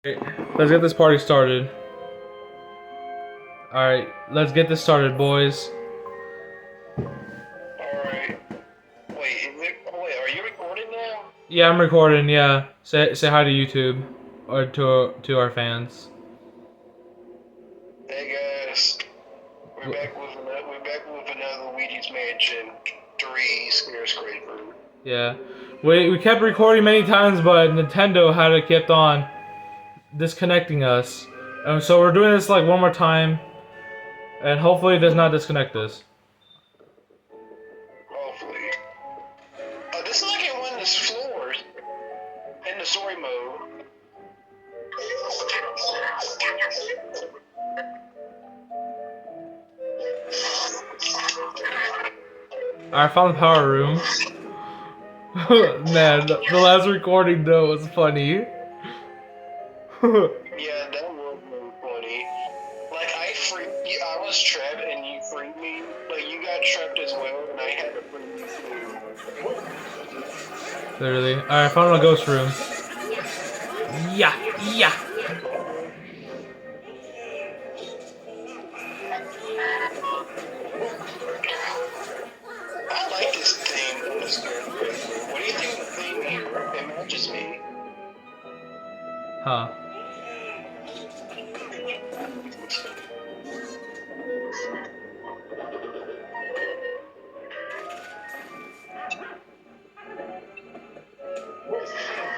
Okay, let's get this party started. Alright, let's get this started, boys. Alright. Wait, are you recording now? Yeah, I'm recording, yeah. Say hi to YouTube. Or to our fans. Hey guys. We're back with another Luigi's Mansion 3 ScareScraper. Yeah. We kept recording many times, but Nintendo had to kept on disconnecting us. So we're doing this like one more time. And hopefully it does not disconnect us. Hopefully. This is like in one of the floors in the story mode. Alright, I found the power room. Man, the last recording though was funny. Yeah, that was really funny. Like I was trapped and you freed me. Like you got trapped as well and I had to free you too. Literally. Alright, I found my ghost room. Yeah, yeah. I like this theme on the ScareScraper. What do you think of the theme here? It matches me. Huh.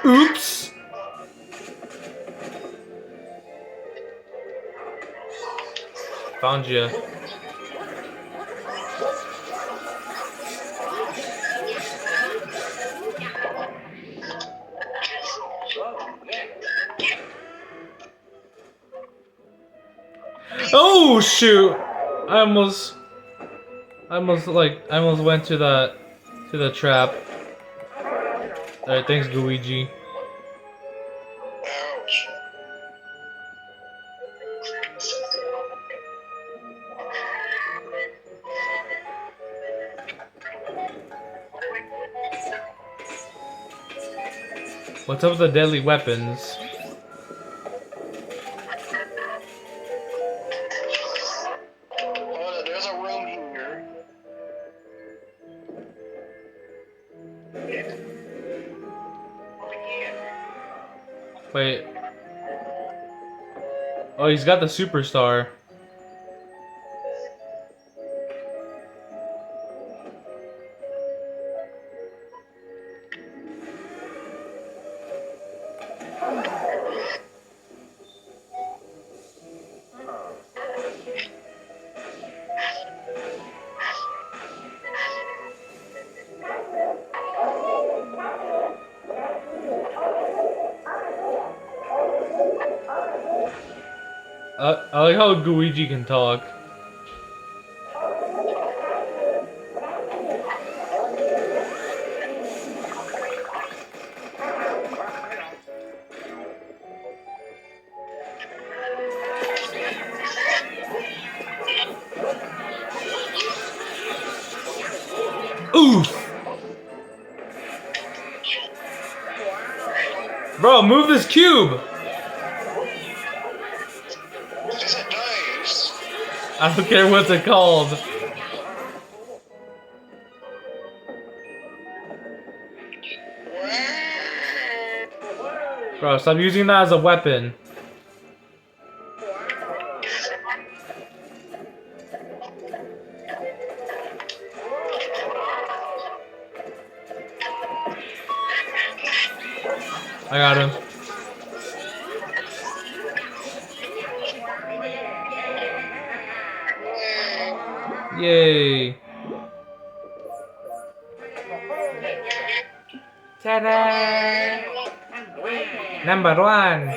Oops! Found you. Oh shoot! I almost went to the trap. Alright, thanks Luigi. Ouch. What's up with the deadly weapons? Oh, there's a room here. Wait. Oh, he's got the superstar. I like how Luigi can talk. Oof! Bro, move this cube! Is it nice? I don't care what's it called. Bro, stop using that as a weapon. I got him. Yay. Ta-da! Number one.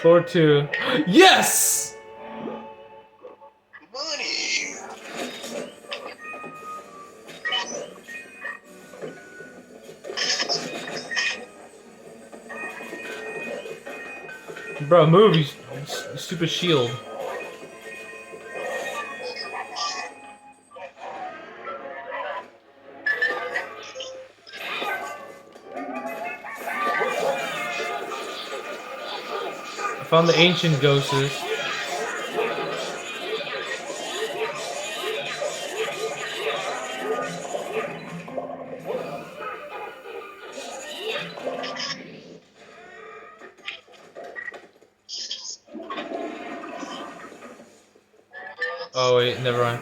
Floor 2. Yes! Money. Bro, move, you stupid shield. I found the ancient ghosts. Oh wait, never mind.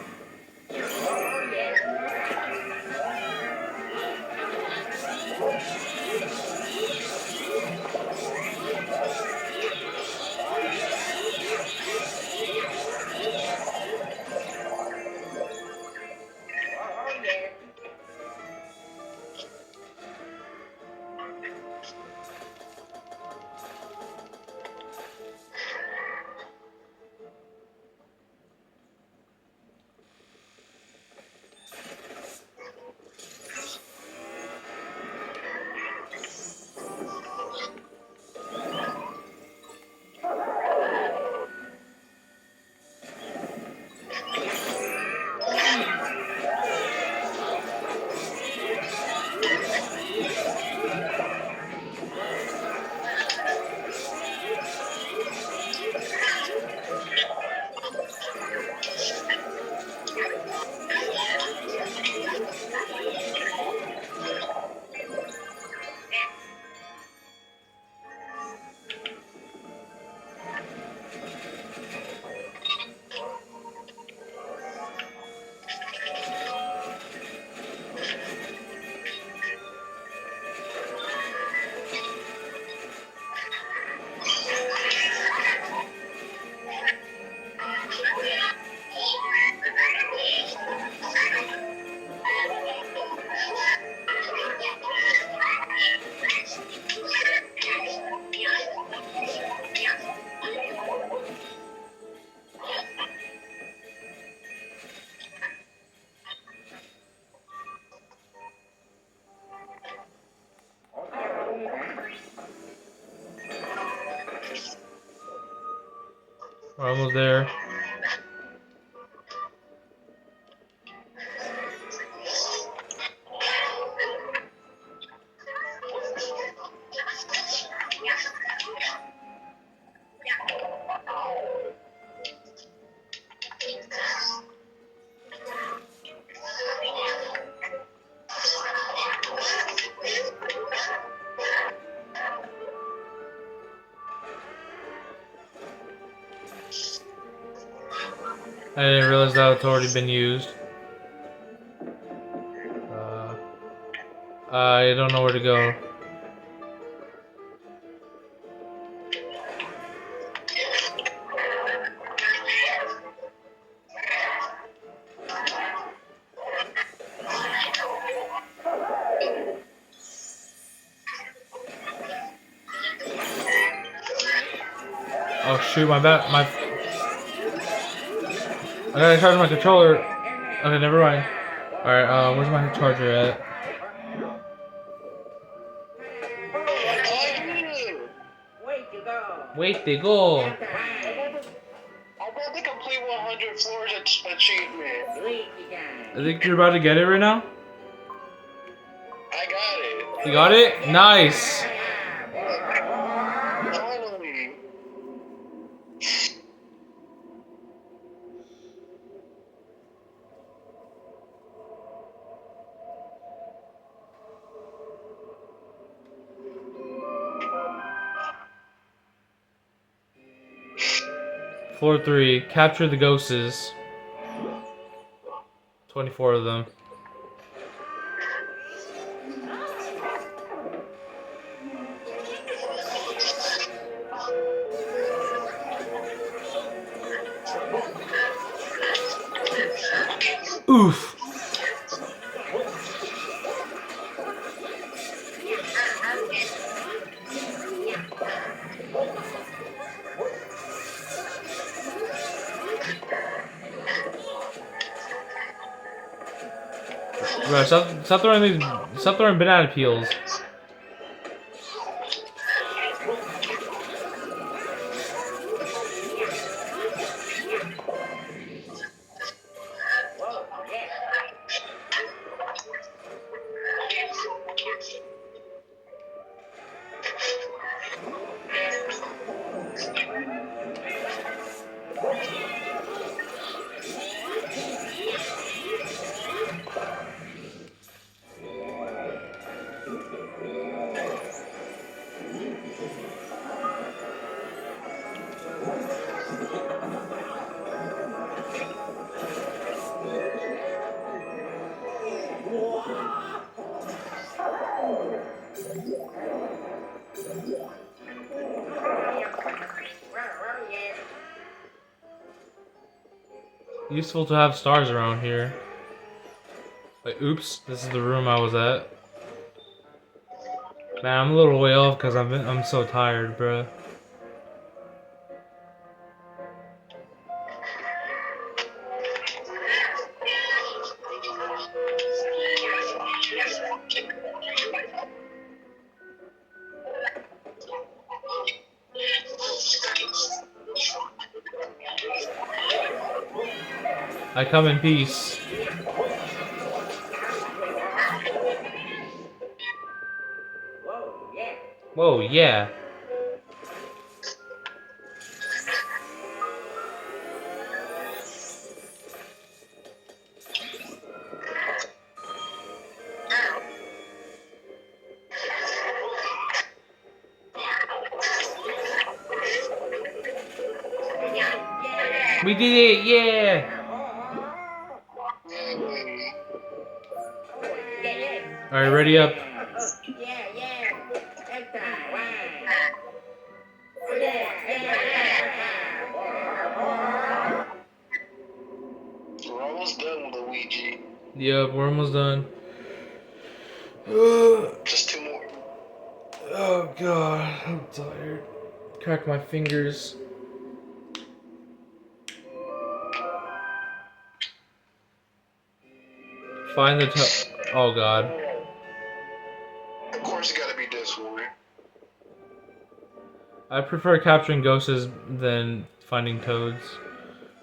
We're almost there. I didn't realize that it's already been used. I don't know where to go. Oh shoot, my bad. I gotta charge my controller. Okay, never mind. Alright, where's my charger at? Wait to go. I got the complete 100 floors achievement. I think you're about to get it right now. I got it. You got it? Nice. Finally. Floor 3. Capture the ghosts. 24 of them. Oof. Bro, stop throwing banana peels. useful to have stars around here. Like, oops, this is the room I was at. Man, I'm a little way off because I'm so tired, bruh. I come in peace. Whoa, yeah. We did it, yeah! Alright, ready up. We're almost done, Luigi. Yep, we're almost done. Just 2 more. Oh god, I'm tired. Crack my fingers. Find the oh god. Of course, it gotta be this one. I prefer capturing ghosts than finding toads.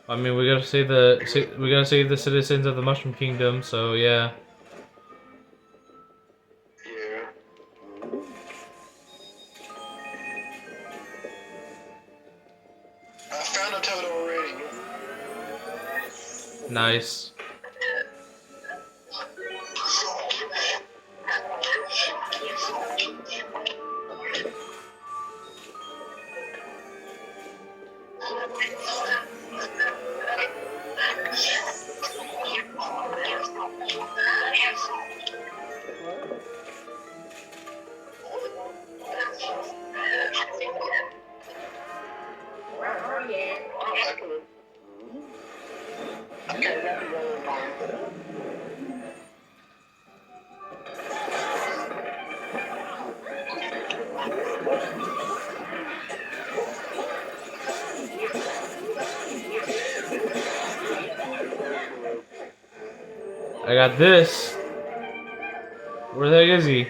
I mean, we gotta save the citizens of the Mushroom Kingdom, so yeah. Yeah. I found a toad already. Nice. I got this. Where the heck is he?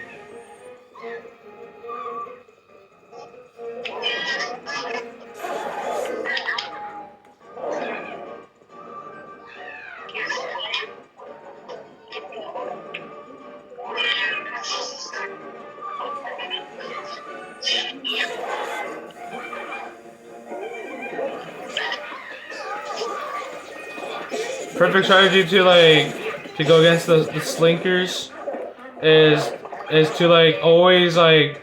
Perfect strategy to go against the slinkers is to like always like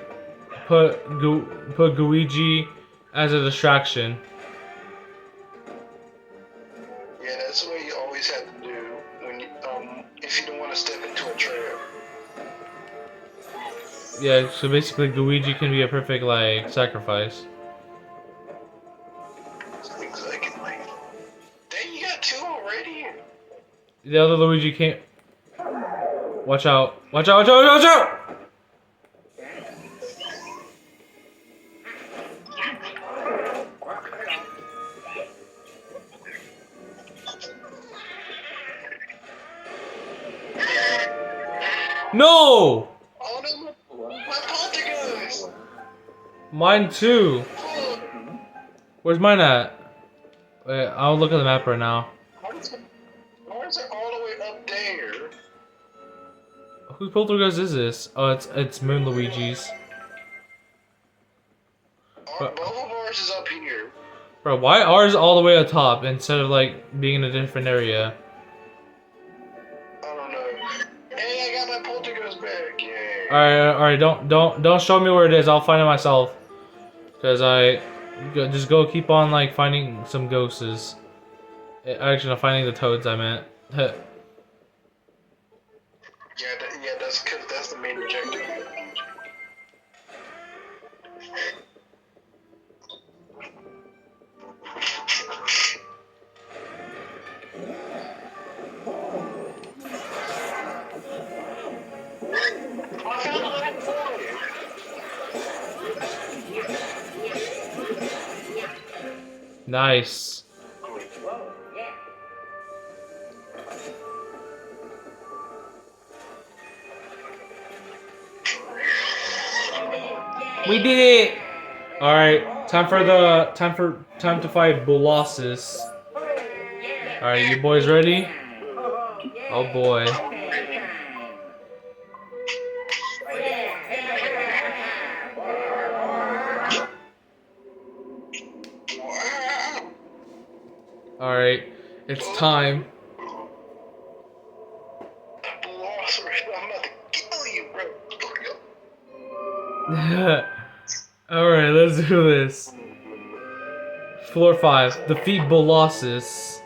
put Luigi as a distraction. Yeah, that's what you always have to do when you, if you don't want to step into a trap. Yeah, so basically Luigi can be a perfect like sacrifice. Exactly. Dang, you got 2 already? The other Luigi can't. Watch out! Watch out! Watch out! Watch out! No! Oh no, my poltergeist! Mine too. Look, Where's mine at? Wait, I'll look at the map right now. why is it all the way up there? Whose poltergeist is this? Oh, it's Moon Luigi's. Both of ours is up here. Bro, why ours all the way up top instead of like being in a different area? I don't know. Hey, I got my poltergeist back. Yay. Alright, don't show me where it is. I'll find it myself. Cause just go keep on like finding some ghosts. Actually, not finding the toads. I meant. Yeah, that's because that's the main objective. I found a little boy. Nice. We did it! Alright, time to fight Bolossus. Alright, you boys ready? Oh boy. Alright, it's time. I'm about to kill you, bro. Alright, let's do this. Floor 5. Defeat Bolossus.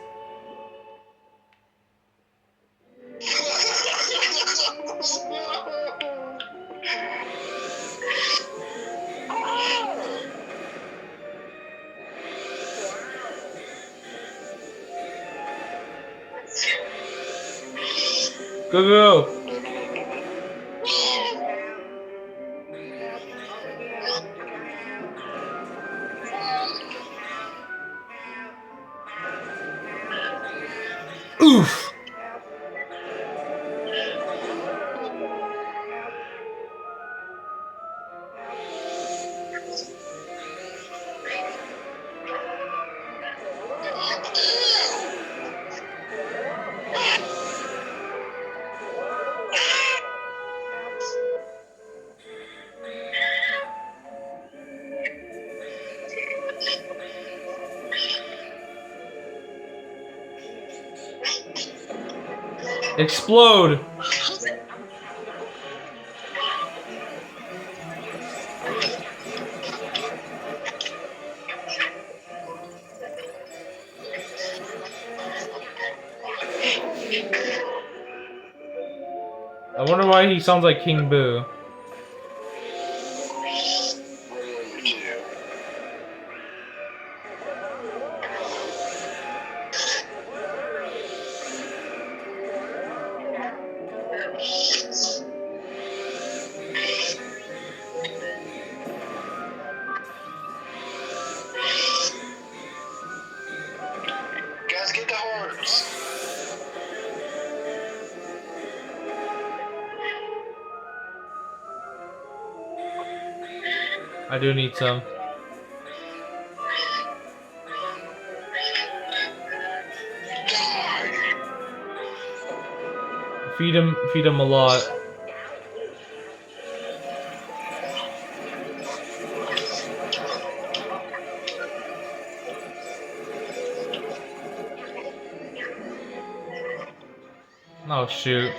Go, go, go! Oof! Explode! I wonder why he sounds like King Boo. Guys, get the hearts. I do need some. Feed him a lot. Oh shoot.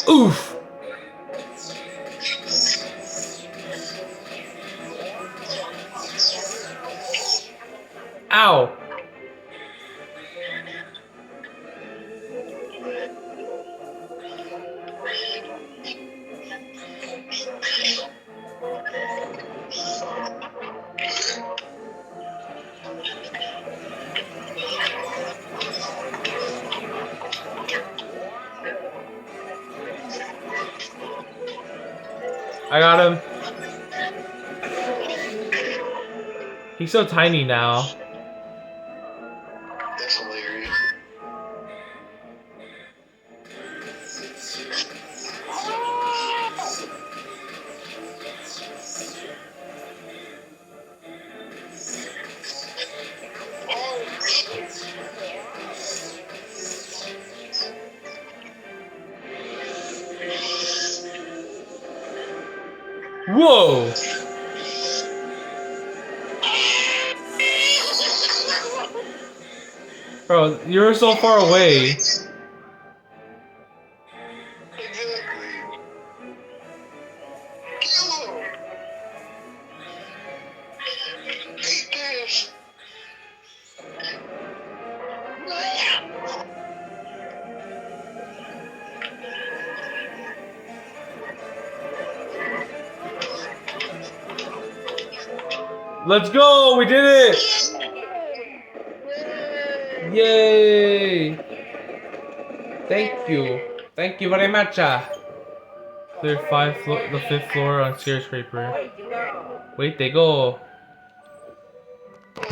Oof! Ow! I got him. He's so tiny now. That's hilarious. Whoa! Bro, you're so far away. Let's go! We did it! Yay! Thank you. Thank you very much. Clear the 5th floor on ScareScraper. Wait, they go.